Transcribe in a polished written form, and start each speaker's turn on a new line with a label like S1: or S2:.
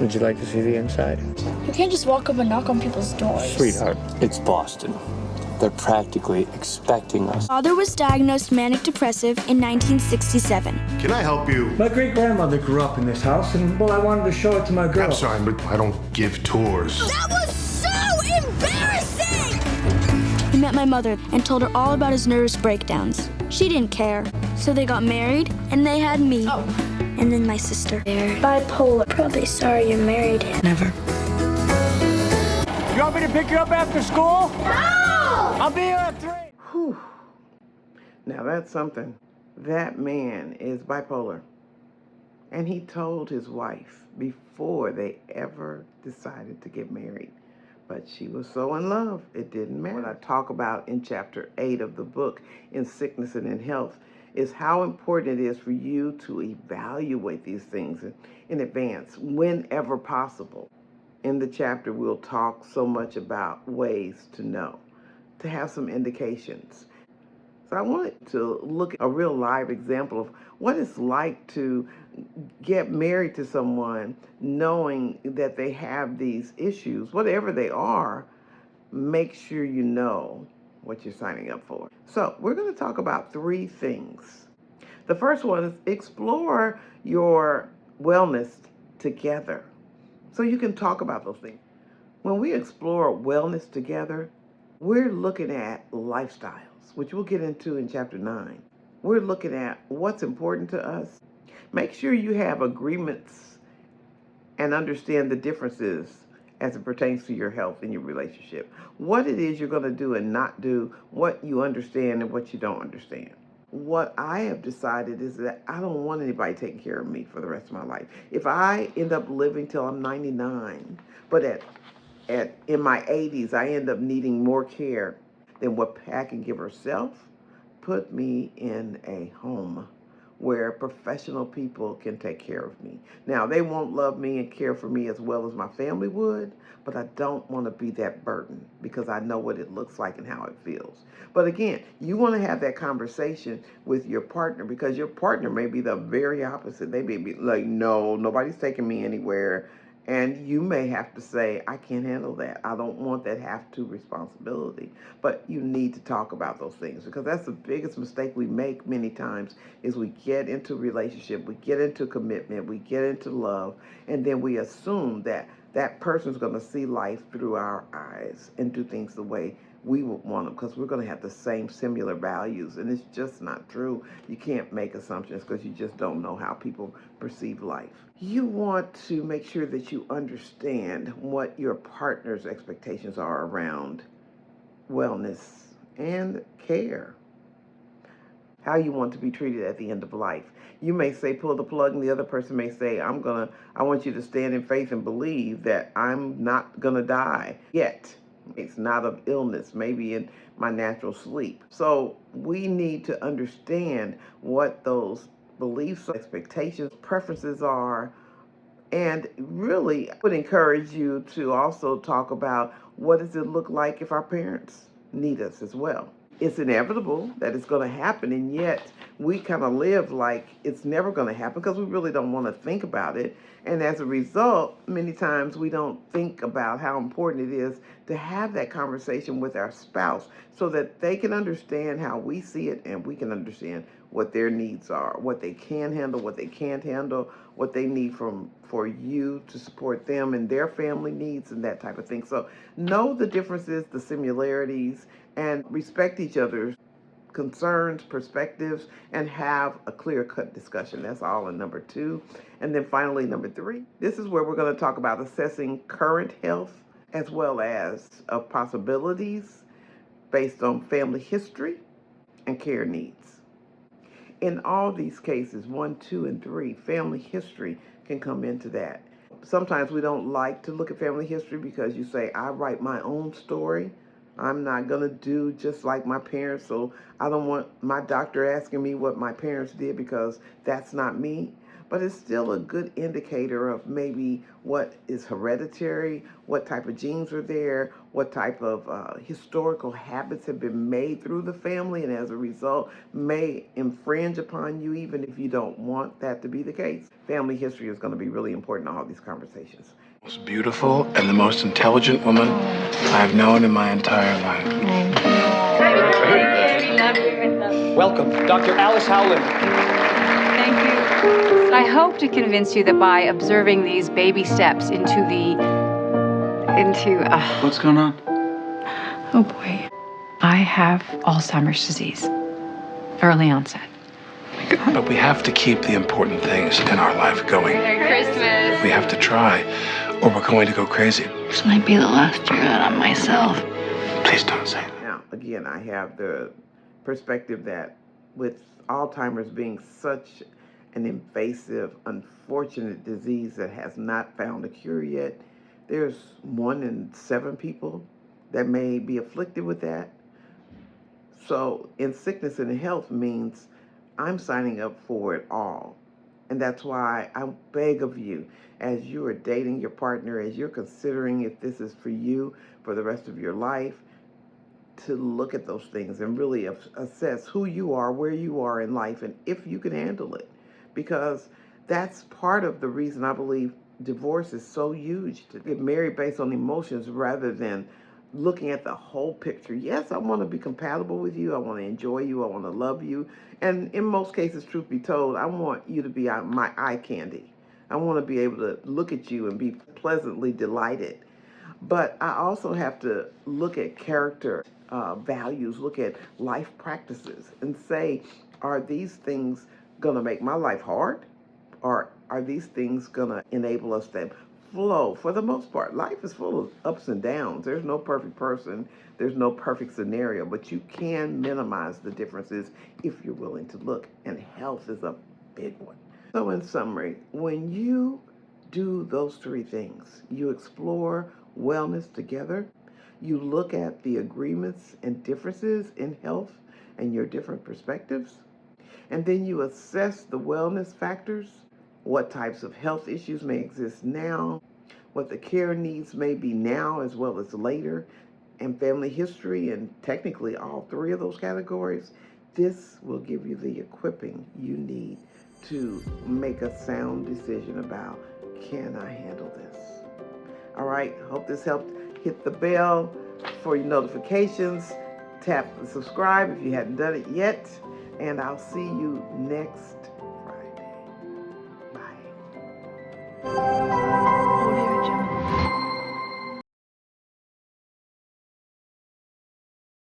S1: Would you like to see the inside?
S2: You can't just walk up and knock on people's doors.
S1: Sweetheart, it's Boston. They're practically expecting us.
S3: Father was diagnosed manic depressive in 1967.
S4: Can I help you?
S5: My great-grandmother grew up in this house, and, well, I wanted to show it to my girl.
S4: I'm sorry, but I don't give tours.
S3: That was so embarrassing! He met my mother and told her all about his nervous breakdowns. She didn't care, so they got married, and they had me.
S2: Oh.
S3: And then my sister.
S6: They're bipolar. Probably sorry you married him.
S5: Never. You want me to pick you up after school?
S6: No!
S5: I'll be here at 3.
S7: Whew. Now that's something. That man is bipolar. And he told his wife before they ever decided to get married. But she was so in love, it didn't matter. What I talk about in chapter 8 of the book, In Sickness and in Health, is how important it is for you to evaluate these things in advance, whenever possible. In the chapter, we'll talk so much about ways to know, to have some indications. So I wanted to look at a real live example of what it's like to get married to someone knowing that they have these issues, whatever they are. Make sure you know what you're signing up for. So we're going to talk about 3 things. The first one is explore your wellness together so you can talk about those things. When we explore wellness together, we're looking at lifestyles, which we'll get into in chapter 9. We're looking at what's important to us. Make sure you have agreements and understand the differences as it pertains to your health and your relationship. What it is you're going to do and not do, what you understand and what you don't understand. What I have decided is that I don't want anybody taking care of me for the rest of my life. If I end up living till I'm 99, but in my 80s, I end up needing more care than what Pat can give herself, put me in a home where professional people can take care of me. Now, they won't love me and care for me as well as my family would, but I don't want to be that burden because I know what it looks like and how it feels. But again, you want to have that conversation with your partner because your partner may be the very opposite. They may be like, no, nobody's taking me anywhere. And you may have to say, I can't handle that. I don't want that have-to responsibility. But you need to talk about those things because that's the biggest mistake we make many times is we get into relationship, we get into commitment, we get into love, and then we assume that that person's going to see life through our eyes and do things the way we would want them because we're going to have the same similar values. And it's just not true. You can't make assumptions because you just don't know how people perceive life. You want to make sure that you understand what your partner's expectations are around wellness and care. How you want to be treated at the end of life. You may say pull the plug and the other person may say I want you to stand in faith and believe that I'm not going to die yet. It's not of illness, maybe in my natural sleep. So we need to understand what those beliefs, expectations, preferences are. And really, I would encourage you to also talk about what does it look like if our parents need us as well. It's inevitable that it's going to happen, and yet we kind of live like it's never going to happen because we really don't want to think about it. And as a result, many times we don't think about how important it is to have that conversation with our spouse so that they can understand how we see it and we can understand what their needs are, what they can handle, what they can't handle, what they need for you to support them and their family needs and that type of thing. So know the differences, the similarities, and respect each other's concerns, perspectives, and have a clear-cut discussion. That's all in number 2. And then finally, number 3, this is where we're going to talk about assessing current health as well as of possibilities based on family history and care needs. In all these cases, 1, 2, and 3, family history can come into that. Sometimes we don't like to look at family history because you say, I write my own story. I'm not going to do just like my parents, so I don't want my doctor asking me what my parents did because that's not me. But it's still a good indicator of maybe what is hereditary, what type of genes are there, what type of historical habits have been made through the family, and as a result may infringe upon you even if you don't want that to be the case. Family history is going to be really important in all these conversations.
S8: Most beautiful and the most intelligent woman I've known in my entire life.
S1: Welcome, Dr. Alice Howland.
S9: Thank you. I hope to convince you that by observing these baby steps
S5: What's going on?
S9: oh boy, I have Alzheimer's disease, early onset.
S8: But we have to keep the important things in our life going.
S9: Merry Christmas.
S8: We have to try, or we're going to go crazy.
S6: This might be the last year that I'm myself.
S8: Please don't say that.
S7: Now, again, I have the perspective that with Alzheimer's being such an invasive, unfortunate disease that has not found a cure yet, there's 1 in 7 people that may be afflicted with that. So in sickness and health means I'm signing up for it all. And that's why I beg of you, as you are dating your partner, as you're considering if this is for you for the rest of your life, to look at those things and really assess who you are, where you are in life, and if you can handle it. Because that's part of the reason I believe divorce is so huge, to get married based on emotions rather than looking at the whole picture. Yes, I want to be compatible with you. I want to enjoy you. I want to love you. And in most cases, truth be told, I want you to be my eye candy. I want to be able to look at you and be pleasantly delighted. But I also have to look at character, values, look at life practices and say, are these things going to make my life hard? Or are these things going to enable us to flow? For the most part, life is full of ups and downs. There's no perfect person. There's no perfect scenario, but you can minimize the differences if you're willing to look, and health is a big one. So in summary, when you do those 3 things, you explore wellness together, you look at the agreements and differences in health and your different perspectives, and then you assess the wellness factors, what types of health issues may exist now, what the care needs may be now as well as later, and family history, and technically all 3 of those categories. This will give you the equipping you need to make a sound decision about, can I handle this? All right, hope this helped. Hit the bell for your notifications. Tap the subscribe if you hadn't done it yet. And I'll see you next